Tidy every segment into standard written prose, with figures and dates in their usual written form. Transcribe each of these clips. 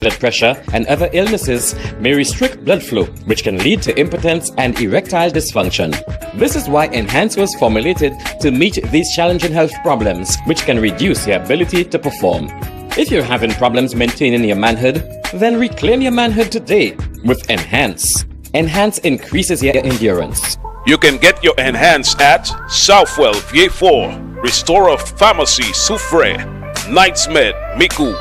Blood pressure and other illnesses may restrict blood flow, which can lead to impotence and erectile dysfunction. This is why Enhance was formulated to meet these challenging health problems, which can reduce your ability to perform. If you're having problems maintaining your manhood, then reclaim your manhood today with Enhance. Enhance increases your endurance. You can get your Enhance at Southwell VA4, Restorer Pharmacy Soufre, Knights Med Miku,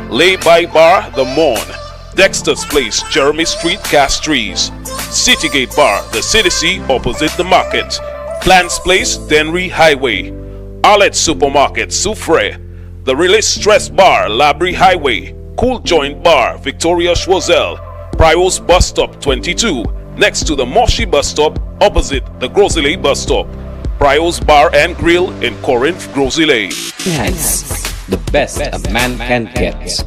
Lay by Bar The Morn, Dexter's Place Jeremy Street Castries, Citygate Bar The City opposite the market, Plants Place Denry Highway, Arlette Supermarket Soufre, The Release Stress Bar Labrie Highway, Cool Joint Bar Victoria Schwazel, Prios Bus Stop 22, next to the Moshi Bus Stop opposite the Grosley Bus Stop, Prios Bar and Grill in Corinth, Grosley. Enhance, the best a man can get.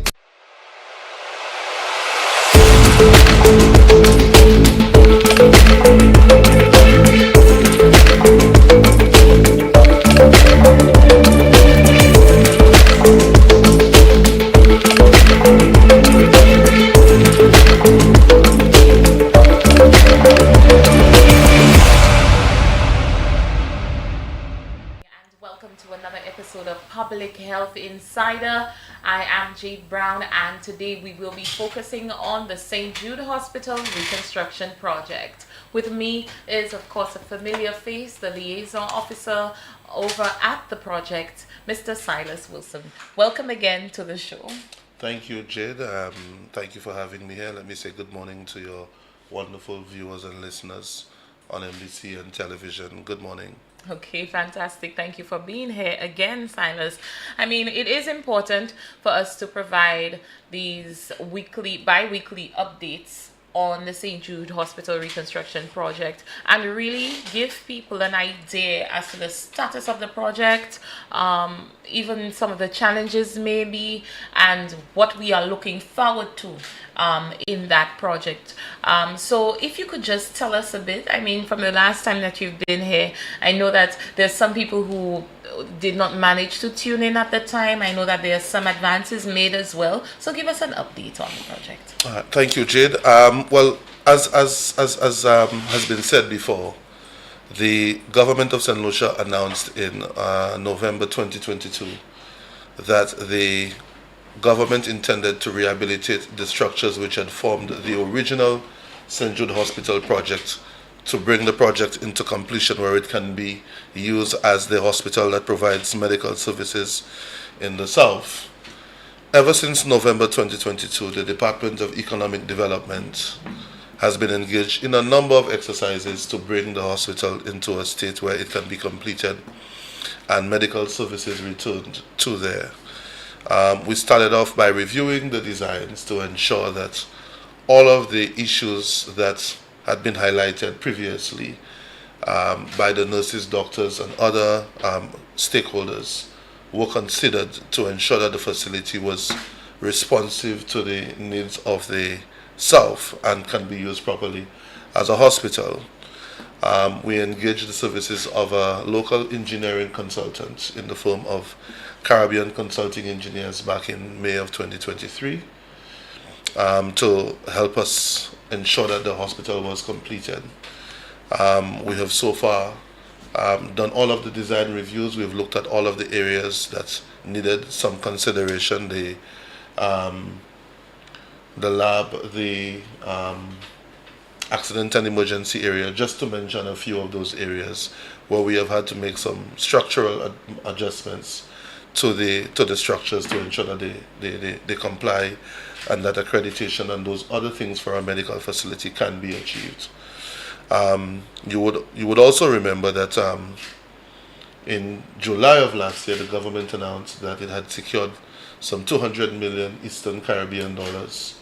Welcome to another episode of Public Health Insider. I am Jade Brown, and today we will be focusing on the St. Jude Hospital reconstruction project. With me is, of course, a familiar face, the liaison officer over at the project, Mr. Silas Wilson. Welcome again to the show. Thank you, Jade. Thank you for having me here. Let me say good morning to your wonderful viewers and listeners on NBC and television. Good morning. Okay, fantastic. Thank you for being here again, Silas. I mean, it is important for us to provide these bi-weekly updates on the St. Jude Hospital reconstruction project and really give people an idea as to the status of the project, even some of the challenges maybe, and what we are looking forward to in that project. So if you could just tell us a bit, I mean, from the last time that you've been here, I know that there's some people who did not manage to tune in at the time. I know that there are some advances made as well. So give us an update on the project. Thank you, Jade. Well, as has been said before, the government of St. Lucia announced in November 2022 that the government intended to rehabilitate the structures which had formed the original St. Jude Hospital project, to bring the project into completion where it can be used as the hospital that provides medical services in the South. Ever since November 2022, the Department of Economic Development has been engaged in a number of exercises to bring the hospital into a state where it can be completed and medical services returned to there. We started off by reviewing the designs to ensure that all of the issues that had been highlighted previously by the nurses, doctors, and other stakeholders were considered to ensure that the facility was responsive to the needs of the South and can be used properly as a hospital. We engaged the services of a local engineering consultant in the form of Caribbean Consulting Engineers back in May of 2023 to help us ensure that the hospital was completed. We have so far done all of the design reviews. We've looked at all of the areas that needed some consideration, the lab, the accident and emergency area, just to mention a few of those areas where we have had to make some structural adjustments to the structures to ensure that they comply and that accreditation and those other things for a medical facility can be achieved. You would also remember that in July of last year, the government announced that it had secured some 200 million Eastern Caribbean dollars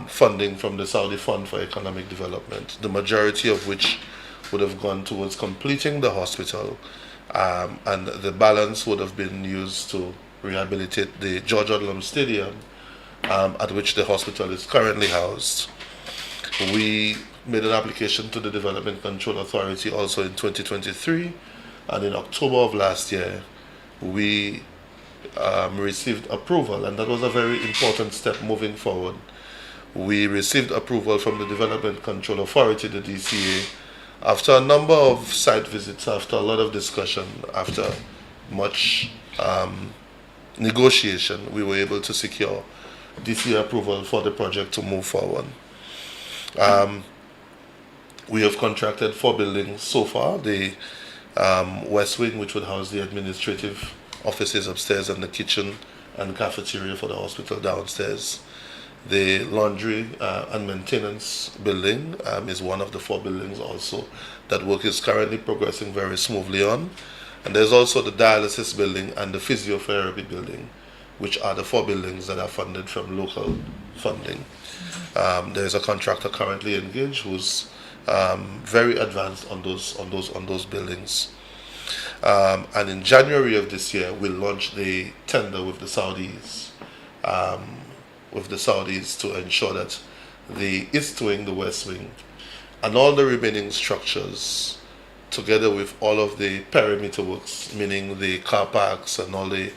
funding from the Saudi Fund for Economic Development, the majority of which would have gone towards completing the hospital, and the balance would have been used to rehabilitate the George Odlum Stadium, at which the hospital is currently housed. We made an application to the Development Control Authority also in 2023, and in October of last year we received approval, and that was a very important step moving forward. We received approval from the Development Control Authority, the DCA, after a number of site visits, after a lot of discussion, after much negotiation. We were able to secure DCA approval for the project to move forward. We have contracted 4 buildings so far. The West Wing, which would house the administrative offices upstairs, and the kitchen and cafeteria for the hospital downstairs. The laundry and maintenance building is one of the 4 buildings also that work is currently progressing very smoothly on. And there's also the dialysis building and the physiotherapy building, which are the 4 buildings that are funded from local funding. There's a contractor currently engaged who's very advanced on those buildings. And in January of this year, we'll launch the tender with the Saudis, to ensure that the East Wing, the West Wing, and all the remaining structures, together with all of the perimeter works, meaning the car parks and all the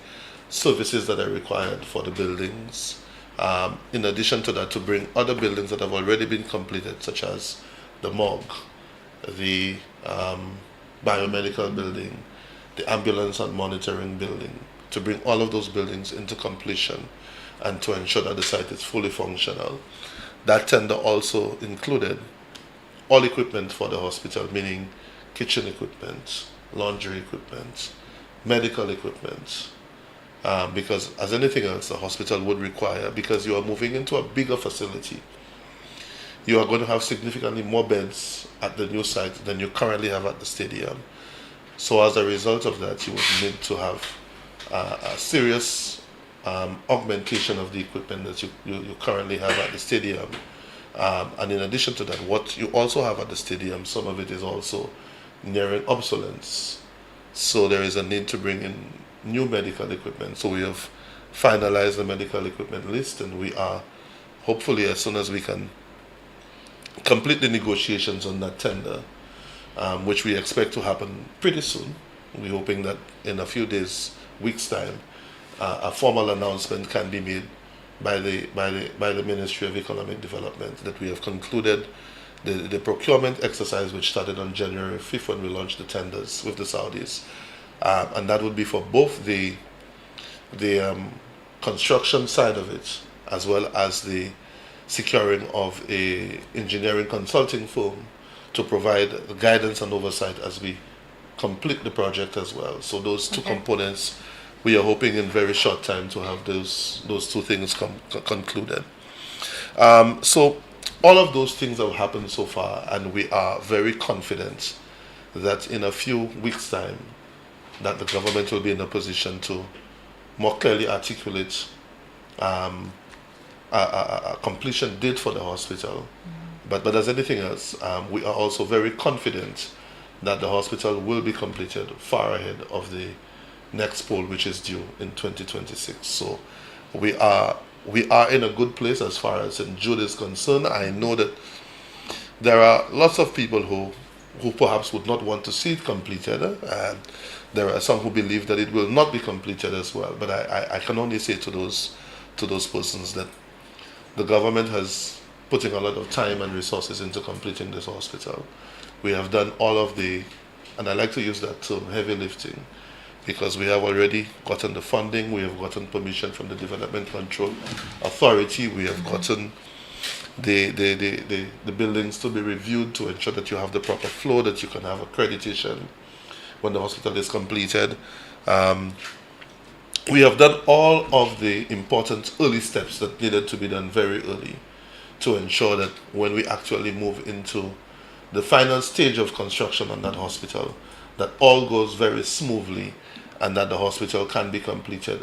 services that are required for the buildings. In addition to that, to bring other buildings that have already been completed, such as the morgue, the biomedical building, the ambulance and monitoring building, to bring all of those buildings into completion and to ensure that the site is fully functional. That tender also included all equipment for the hospital, meaning kitchen equipment, laundry equipment, medical equipment, because as anything else the hospital would require, because you are moving into a bigger facility. You are going to have significantly more beds at the new site than you currently have at the stadium. So as a result of that, you would need to have a serious augmentation of the equipment that you currently have at the stadium. And in addition to that, what you also have at the stadium, some of it is also nearing obsolescence. So there is a need to bring in new medical equipment. So we have finalized the medical equipment list, and we are hopefully, as soon as we can complete the negotiations on that tender, which we expect to happen pretty soon. We're hoping that in a few days, weeks' time, a formal announcement can be made by the Ministry of Economic Development that we have concluded the procurement exercise, which started on January 5th when we launched the tenders with the Saudis, and that would be for both the construction side of it, as well as the securing of a engineering consulting firm to provide guidance and oversight as we complete the project as well. So those two components, we are hoping in very short time to have those 2 things concluded. So all of those things have happened so far, and we are very confident that in a few weeks' time that the government will be in a position to more clearly articulate a completion date for the hospital. But as anything else, we are also very confident that the hospital will be completed far ahead of the next poll, which is due in 2026. So we are in a good place as far as St. Jude is concerned. I know that there are lots of people who perhaps would not want to see it completed. There are some who believe that it will not be completed as well. But I can only say to those persons that the government has putting a lot of time and resources into completing this hospital. We have done all of the, and I like to use that term, heavy lifting, because we have already gotten the funding, we have gotten permission from the Development Control Authority, we have gotten the buildings to be reviewed to ensure that you have the proper flow, that you can have accreditation when the hospital is completed. We have done all of the important early steps that needed to be done very early to ensure that when we actually move into the final stage of construction on that hospital, that all goes very smoothly and that the hospital can be completed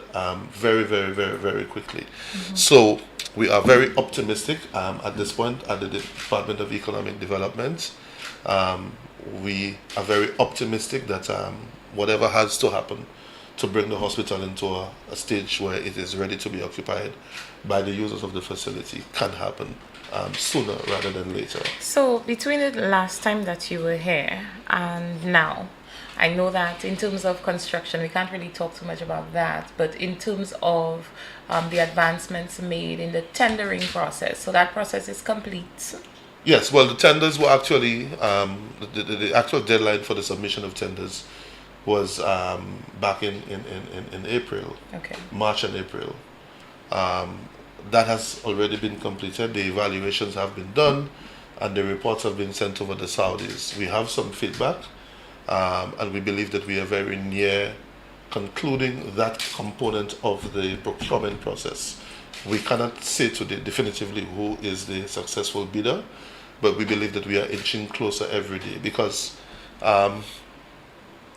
very, very, very, very quickly. So we are very optimistic at this point at the Department of Economic Development. We are very optimistic that whatever has to happen to bring the hospital into a stage where it is ready to be occupied by the users of the facility can happen sooner rather than later. So between the last time that you were here and now, I know that in terms of construction, we can't really talk too much about that, but in terms of the advancements made in the tendering process, so that process is complete. Yes, well, the tenders were actually, the actual deadline for the submission of tenders was back in April, Okay. March and April. That has already been completed. The evaluations have been done, and the reports have been sent over the Saudis. We have some feedback, and we believe that we are very near concluding that component of the procurement process. We cannot say today definitively who is the successful bidder, but we believe that we are inching closer every day because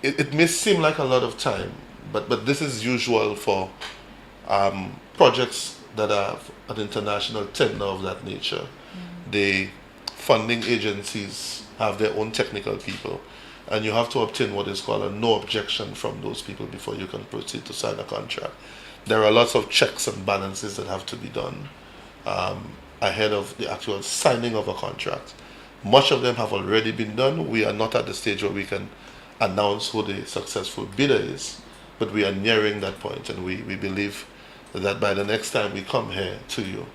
it may seem like a lot of time, but this is usual for projects that are an international tender of that nature. The funding agencies have their own technical people, and you have to obtain what is called a no objection from those people before you can proceed to sign a contract. There are lots of checks and balances that have to be done ahead of the actual signing of a contract. Much of them have already been done. We are not at the stage where we can announce who the successful bidder is, but we are nearing that point, and we believe that by the next time we come here to you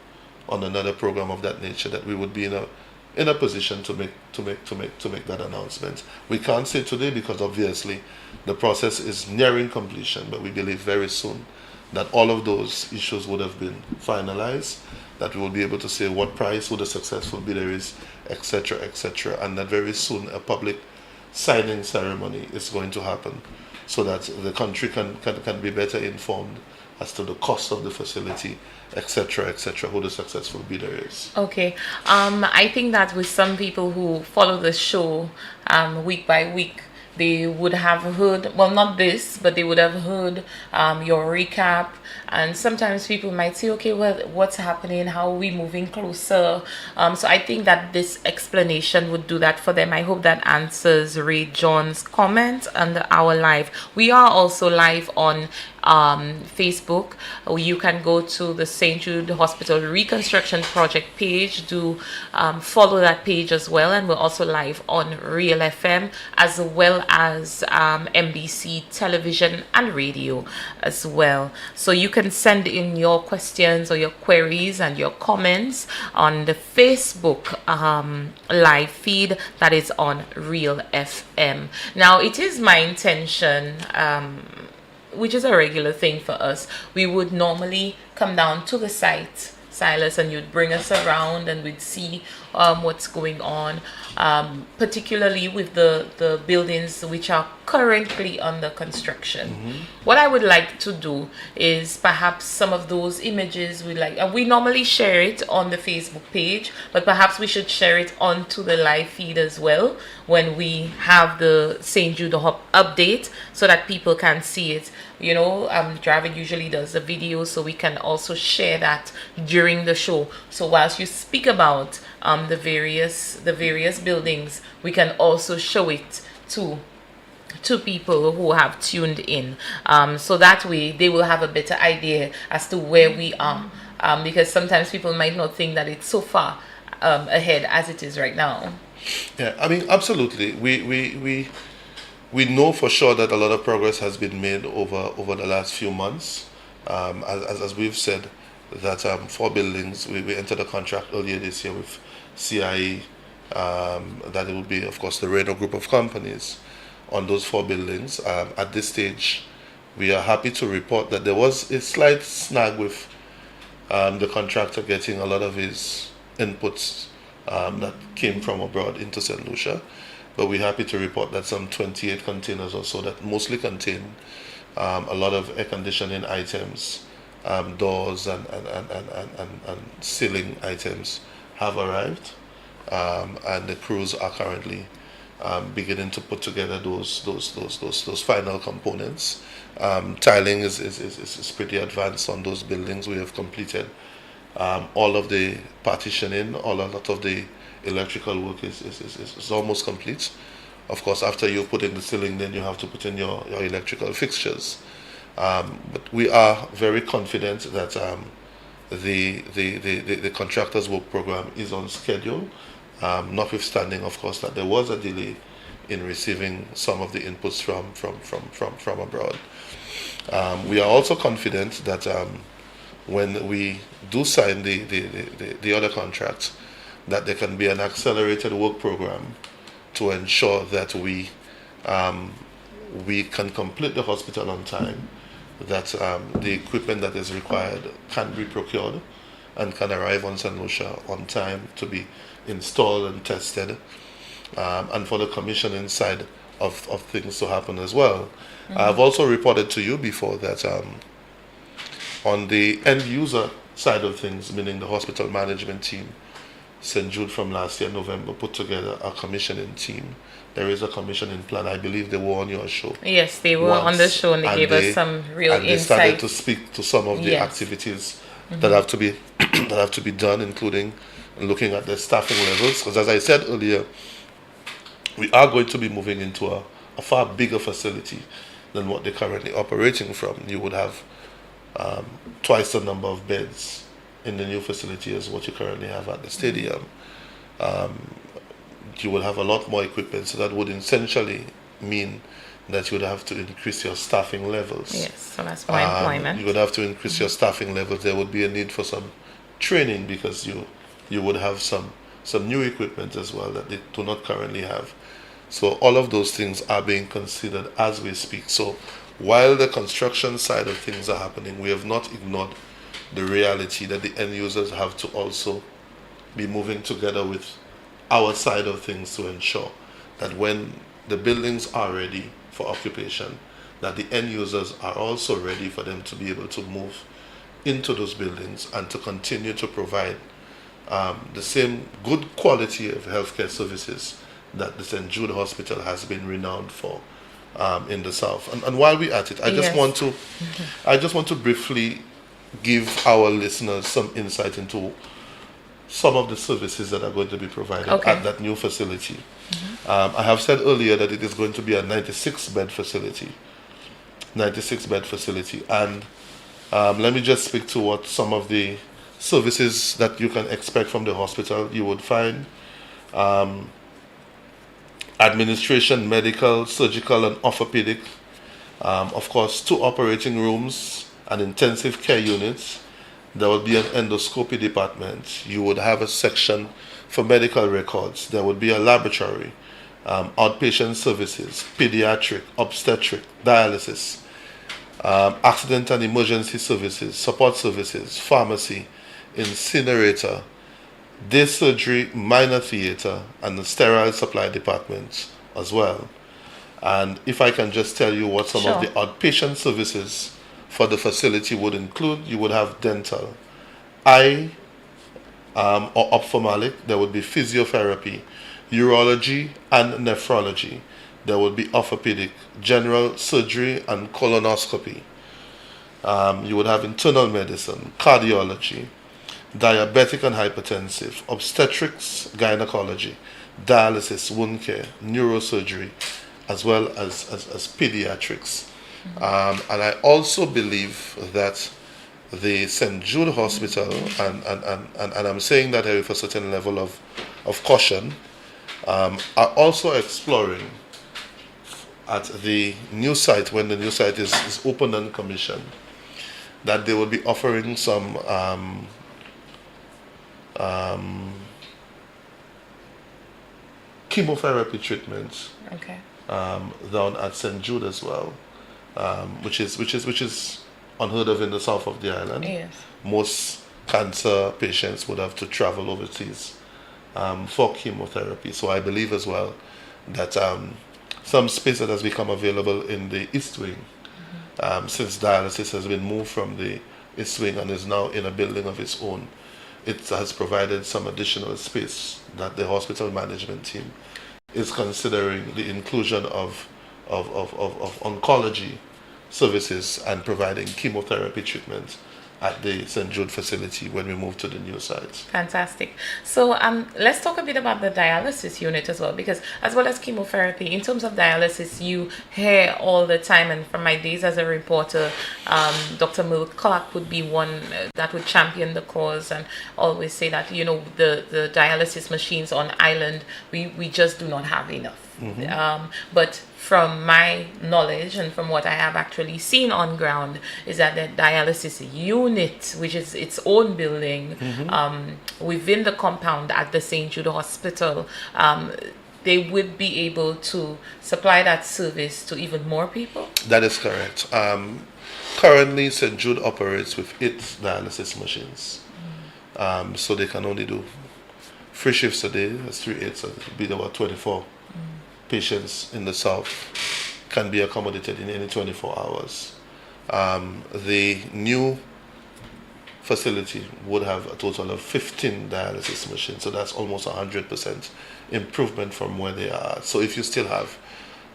on another program of that nature, that we would be in a position to make that announcement. We can't say today because obviously the process is nearing completion, but we believe very soon that all of those issues would have been finalized, that we will be able to say what price, who the successful bidder is, etc., etc., and that very soon a public signing ceremony is going to happen so that the country can be better informed as to the cost of the facility, etc., etc., who the successful bidder is. Okay. I think that with some people who follow the show week by week, they would have heard, well, not this, but they would have heard your recap. And sometimes people might say, okay, well, what's happening? How are we moving closer? So I think that this explanation would do that for them. I hope that answers Ray John's comment under our live. We are also live on Facebook. You can go to the St. Jude Hospital Reconstruction Project page. Do follow that page as well. And we're also live on Real FM as well as MBC television and radio as well. So you can send in your questions or your queries and your comments on the Facebook live feed that is on Real FM. Now, it is my intention, which is a regular thing for us, we would normally come down to the site, Silas, and you'd bring us around and we'd see what's going on, particularly with the buildings which are currently under construction. Mm-hmm. What I would like to do is perhaps some of those images we normally share it on the Facebook page, but perhaps we should share it onto the live feed as well when we have the St. Jude update so that people can see it. You know, Dravid usually does a video, so we can also share that during the show. So whilst you speak about the various buildings, we can also show it to people who have tuned in, so that way they will have a better idea as to where we are, because sometimes people might not think that it's so far ahead as it is right now. Yeah, I mean, absolutely. We know for sure that a lot of progress has been made over the last few months. As we've said, that 4 buildings, we entered a contract earlier this year with CIE, that it will be, of course, the Renault group of companies on those 4 buildings. At this stage, we are happy to report that there was a slight snag with the contractor getting a lot of his inputs that came from abroad into St. Lucia. But we're happy to report that some 28 containers or so that mostly contain a lot of air conditioning items, doors and ceiling items have arrived, and the crews are currently beginning to put together those final components. Tiling is pretty advanced on those buildings. We have completed all of the partitioning, a lot of the electrical work is almost complete. Of course, after you put in the ceiling, then you have to put in your electrical fixtures. But we are very confident that the contractor's work program is on schedule, notwithstanding, of course, that there was a delay in receiving some of the inputs from abroad. We are also confident that when we do sign the other contracts, that there can be an accelerated work program to ensure that we can complete the hospital on time, that the equipment that is required can be procured and can arrive on St. Lucia on time to be installed and tested, and for the commissioning side of things to happen as well. I've also reported to you before that on the end user side of things, meaning the hospital management team, St. Jude from last year, November, put together a commissioning team. There is a commissioning plan. I believe they were on your show. Yes, they were on the show, and they gave us some real insight. And they started to speak to some of the activities that have to be that have to be done, including looking at the staffing levels. Because as I said earlier, we are going to be moving into a far bigger facility than what they're currently operating from. You would have twice the number of beds in the new facility as what you currently have at the stadium. You will have a lot more equipment, so that would essentially mean that you would have to increase your staffing levels. Yes, so that's more employment. You would have to increase your staffing levels. There would be a need for some training, because you would have some new equipment as well that they do not currently have. So all of those things are being considered as we speak. So while the construction side of things are happening, we have not ignored the reality that the end users have to also be moving together with our side of things to ensure that when the buildings are ready for occupation, that the end users are also ready for them to be able to move into those buildings and to continue to provide the same good quality of healthcare services that the St. Jude Hospital has been renowned for in the South. And while we're at it, I just want to briefly give our listeners some insight into some of the services that are going to be provided at that new facility. I have said earlier that it is going to be a 96-bed facility. And let me just speak to what some of the services that you can expect from the hospital. You would find administration, medical, surgical, and orthopedic. Of course, 2 operating rooms and intensive care units. There will be an endoscopy department. You would have a section for medical records. There would be a laboratory, outpatient services, pediatric, obstetric, dialysis, accident and emergency services, support services, pharmacy, incinerator, day surgery, minor theater, and the sterile supply departments as well. And if I can just tell you what some of the outpatient services for the facility would include, you would have dental, eye or ophthalmic, there would be physiotherapy, urology and nephrology, there would be orthopedic, general surgery and colonoscopy. You would have internal medicine, cardiology, diabetic and hypertensive, obstetrics, gynecology, dialysis, wound care, neurosurgery, as well as pediatrics. And I also believe that the St. Jude Hospital, and I'm saying that with a certain level of caution, are also exploring at the new site, when the new site is open and commissioned, that they will be offering some chemotherapy treatments down at St. Jude as well. Which is unheard of in the south of the island. Yes. Most cancer patients would have to travel overseas for chemotherapy. So I believe as well that some space that has become available in the East Wing, since dialysis has been moved from the East Wing and is now in a building of its own, it has provided some additional space that the hospital management team is considering the inclusion of oncology services and providing chemotherapy treatment at the St. Jude facility when we move to the new site. Fantastic. So let's talk a bit about the dialysis unit as well, because as well as chemotherapy, in terms of dialysis, you hear all the time, and from my days as a reporter, Dr. Mill Clark would be one that would champion the cause and always say that, the dialysis machines on island, we just do not have enough. But from my knowledge and from what I have actually seen on ground is that the dialysis unit, which is its own building within the compound at the St. Jude Hospital, they would be able to supply that service to even more people? That is correct. Currently, St. Jude operates with 8 dialysis machines. So they can only do 3 shifts a day. That's 3 8, so it would be about 24 patients in the south can be accommodated in any 24 hours. The new facility would have a total of 15 dialysis machines, so that's almost 100% improvement from where they are. So if you still have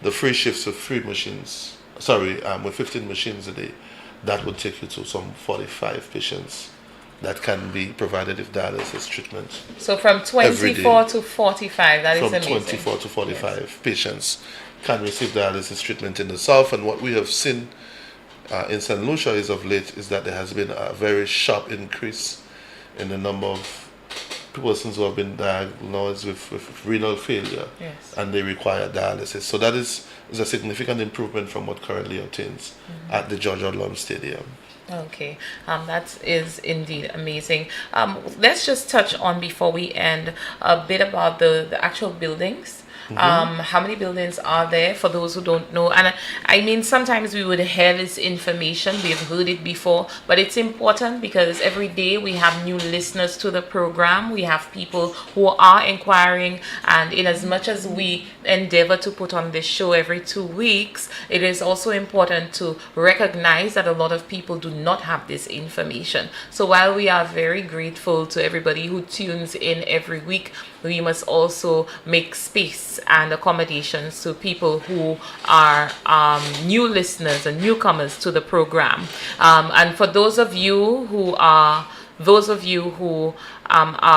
the 3 shifts with 3 machines, with 15 machines a day, that would take you to some 45 patients that can be provided with dialysis treatment. So from 24 to 45, that is amazing. From 24 to 45 patients can receive dialysis treatment in the south, and what we have seen in St. Lucia is of late is that there has been a very sharp increase in the number of persons who have been diagnosed with renal failure, and they require dialysis. So that is a significant improvement from what currently obtains at the George Odlum Stadium. Okay, that is indeed amazing. Let's just touch on, before we end, a bit about the actual buildings. How many buildings are there, for those who don't know? And I mean, sometimes we would hear this information, we've heard it before, but it's important because every day we have new listeners to the program. We have people who are inquiring, and in as much as we endeavor to put on this show every 2 weeks, it is also important to recognize that a lot of people do not have this information. So while we are very grateful to everybody who tunes in every week, we must also make space and accommodations to people who are new listeners and newcomers to the program. And for those of you who are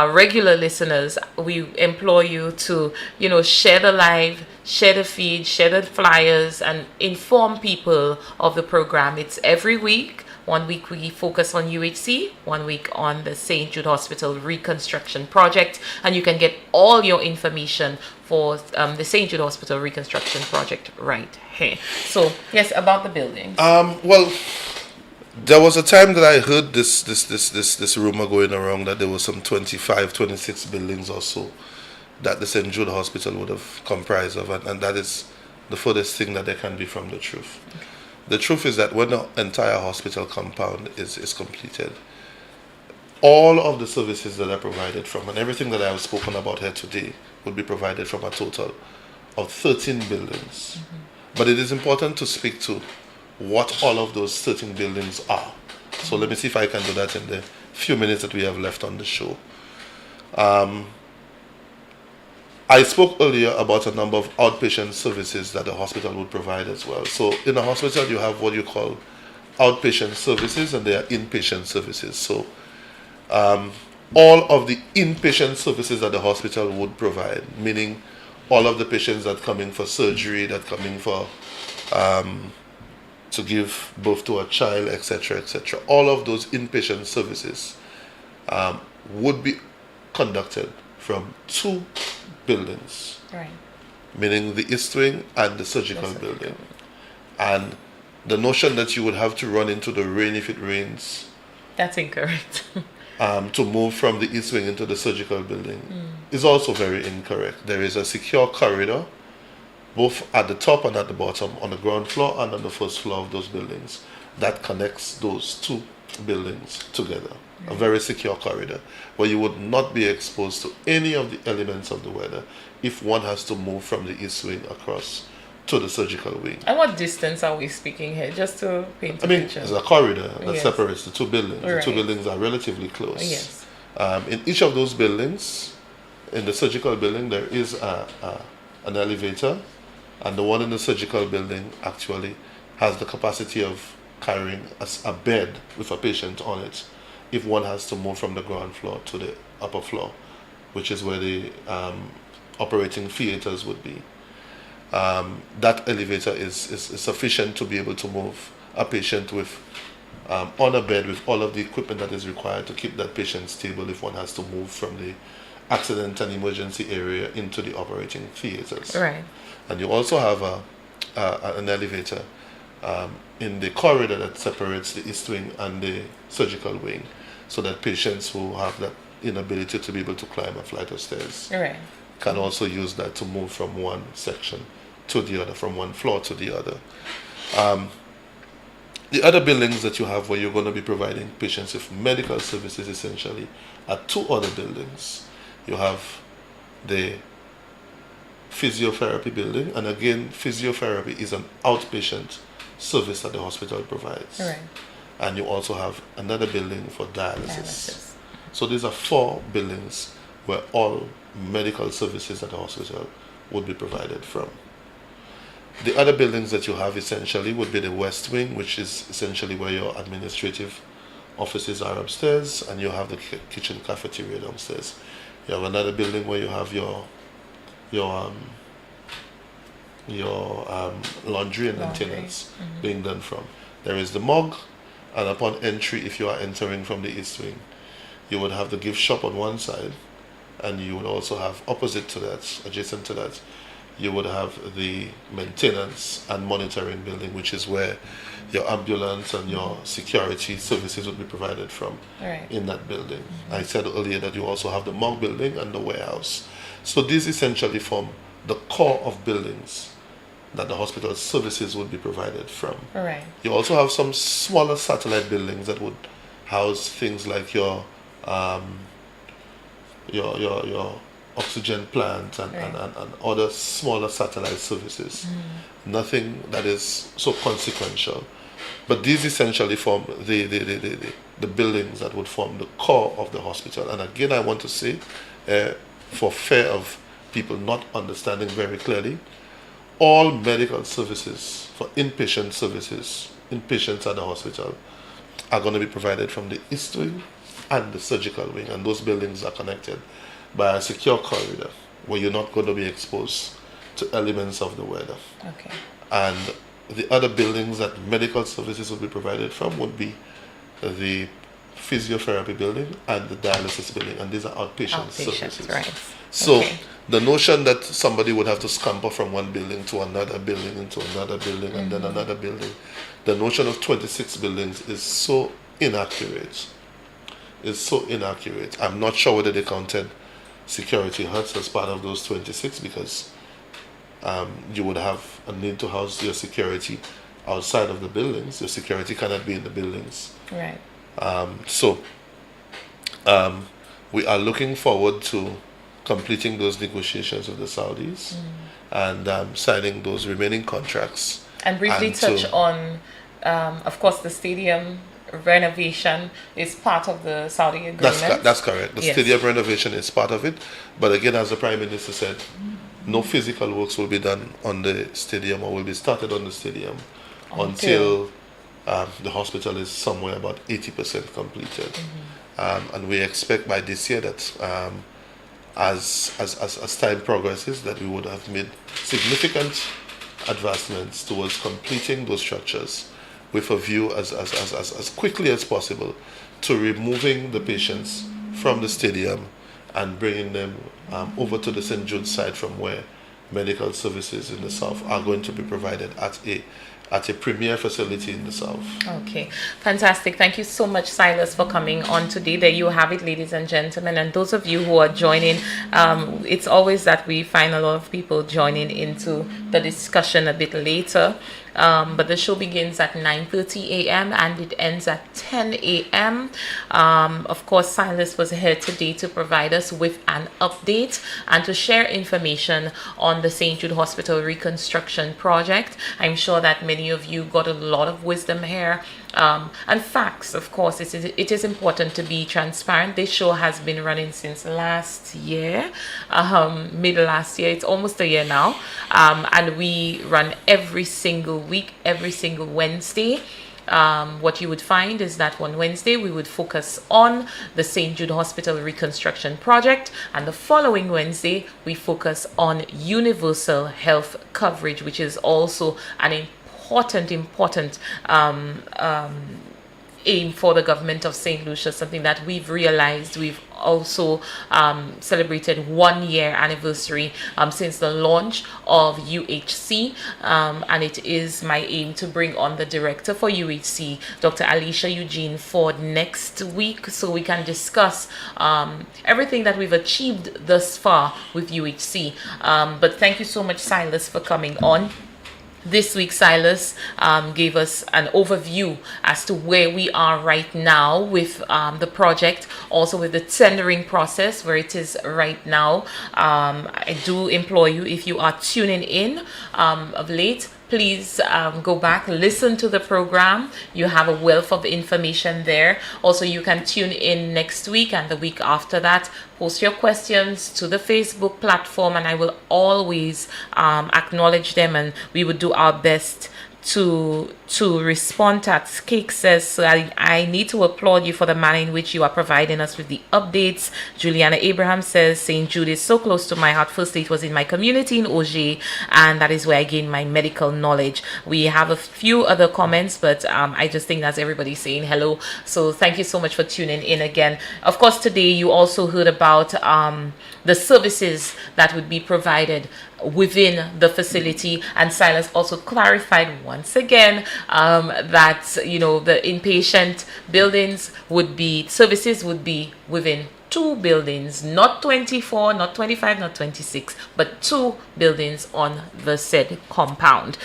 regular listeners, we implore you to, share the live, share the feed, share the flyers, and inform people of the program. It's every week. 1 week we focus on UHC, 1 week on the St. Jude Hospital Reconstruction Project, and you can get all your information for the St. Jude Hospital Reconstruction Project right here. So, yes, about the buildings. Well, there was a time that I heard this rumor going around that there was some 25, 26 buildings or so that the St. Jude Hospital would have comprised of, and that is the furthest thing that there can be from the truth. Okay. The truth is that when the entire hospital compound is completed, all of the services that are provided from, and everything that I have spoken about here today, would be provided from a total of 13 buildings. But it is important to speak to what all of those 13 buildings are. So let me see if I can do that in the few minutes that we have left on the show. I spoke earlier about a number of outpatient services that the hospital would provide as well. So in a hospital, you have what you call outpatient services, and there are inpatient services. So all of the inpatient services that the hospital would provide, meaning all of the patients that come in for surgery, that come in for to give birth to a child, etc., etc. All of those inpatient services would be conducted from 2 buildings, right, meaning the East Wing and the surgical building. And the notion that you would have to run into the rain if it rains, that's incorrect. To move from the East Wing into the surgical building is also very incorrect. There is a secure corridor both at the top and at the bottom, on the ground floor and on the first floor of those buildings, that connects those 2 buildings together. A very secure corridor where you would not be exposed to any of the elements of the weather if one has to move from the East Wing across to the surgical wing. And what distance are we speaking here, just to paint a picture? There's a corridor that separates the 2 buildings. Right. The 2 buildings are relatively close. Yes. In each of those buildings, in the surgical building, there is an elevator, and the one in the surgical building actually has the capacity of carrying a bed with a patient on it if one has to move from the ground floor to the upper floor, which is where the operating theaters would be. That elevator is sufficient to be able to move a patient with on a bed with all of the equipment that is required to keep that patient stable if one has to move from the accident and emergency area into the operating theaters. Right. And you also have an elevator in the corridor that separates the east wing and the surgical wing, so that patients who have that inability to be able to climb a flight of stairs Right. can also use that to move from one section to the other, from one floor to the other. The other buildings that you have where you're going to be providing patients with medical services essentially are two other buildings. You have the physiotherapy building, and again, physiotherapy is an outpatient service that the hospital provides. Right. And you also have another building for dialysis. Dialysis. So these are 4 buildings where all medical services at the hospital would be provided from. The other buildings that you have essentially would be the West Wing, which is essentially where your administrative offices are upstairs, and you have the kitchen cafeteria downstairs. You have another building where you have your laundry and maintenance being done from. There is the morgue, and upon entry, if you are entering from the East Wing, you would have the gift shop on one side, and you would also have opposite to that, adjacent to that, you would have the maintenance and monitoring building, which is where your ambulance and your security services would be provided from in that building. I said earlier that you also have the morgue building and the warehouse. So these essentially form the core of buildings that the hospital services would be provided from. Right. You also have some smaller satellite buildings that would house things like your oxygen plant and other smaller satellite services. Nothing that is so consequential. But these essentially form the buildings that would form the core of the hospital. And again, I want to say, for fear of people not understanding very clearly, all medical services for inpatient services, inpatients at the hospital, are going to be provided from the East Wing and the surgical wing. And those buildings are connected by a secure corridor where you're not going to be exposed to elements of the weather. Okay. And the other buildings that medical services will be provided from would be the physiotherapy building and the dialysis building, and these are outpatient services. Right. So Okay. the notion that somebody would have to scamper from one building to another building into another building and then another building, the notion of 26 buildings is so inaccurate. It's so inaccurate. I'm not sure whether they counted security huts as part of those 26, because you would have a need to house your security outside of the buildings. Your security cannot be in the buildings. Right. We are looking forward to completing those negotiations with the Saudis and signing those remaining contracts. And briefly touch on, of course, the stadium renovation is part of the Saudi agreement. That's correct. The stadium renovation is part of it. But again, as the Prime Minister said, no physical works will be done on the stadium or will be started on the stadium until the hospital is somewhere about 80% completed. And we expect by this year that as time progresses, that we would have made significant advancements towards completing those structures, with a view as quickly as possible to removing the patients from the stadium and bringing them over to the St. Jude side, from where medical services in the south are going to be provided at a premier facility in the south. Okay, fantastic. Thank you so much, Silas, for coming on today. There you have it, ladies and gentlemen. And those of you who are joining, it's always that we find a lot of people joining into the discussion a bit later. But the show begins at 9:30 a.m. and it ends at 10 a.m. Of course, Silas was here today to provide us with an update and to share information on the St. Jude Hospital reconstruction project. I'm sure that many of you got a lot of wisdom here. And facts, of course. It is important to be transparent. This show has been running since last year, mid last year. It's almost a year now. And we run every single week, every single Wednesday. What you would find is that on Wednesday we would focus on the St. Jude Hospital reconstruction project, and the following Wednesday we focus on universal health coverage, which is also an important aim for the government of St. Lucia, something that we've realized, we've also celebrated 1 year anniversary since the launch of UHC, and it is my aim to bring on the director for UHC, Dr. Alicia Eugene Ford, next week, so we can discuss everything that we've achieved thus far with UHC. But thank you so much, Silas, for coming on. This week, Silas gave us an overview as to where we are right now with the project, also with the tendering process, where it is right now. I do implore you, if you are tuning in of late, please go back, listen to the program. You have a wealth of information there. Also, you can tune in next week and the week after that. Post your questions to the Facebook platform, and I will always acknowledge them, and we would do our best to respond. At Cake says, so I need to applaud you for the manner in which you are providing us with the updates. Juliana Abraham says, St. Jude is so close to my heart. Firstly, it was in my community in Auger, and that is where I gained my medical knowledge. We have a few other comments, but I just think that's everybody saying hello. So thank you so much for tuning in again. Of course, today you also heard about the services that would be provided within the facility, and Silas also clarified once again that, you know, the inpatient buildings services would be within 2 buildings, not 24, not 25, not 26, but 2 buildings on the said compound.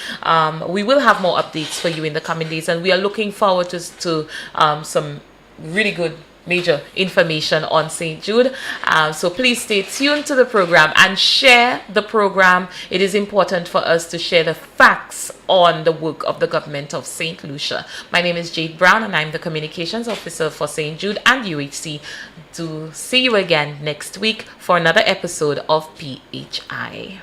We will have more updates for you in the coming days, and we are looking forward to some really good major information on St. Jude. So please stay tuned to the program and share the program. It is important for us to share the facts on the work of the government of St. Lucia. My name is Jade Brown, and I'm the communications officer for St. Jude and UHC. To see you again next week for another episode of PHI.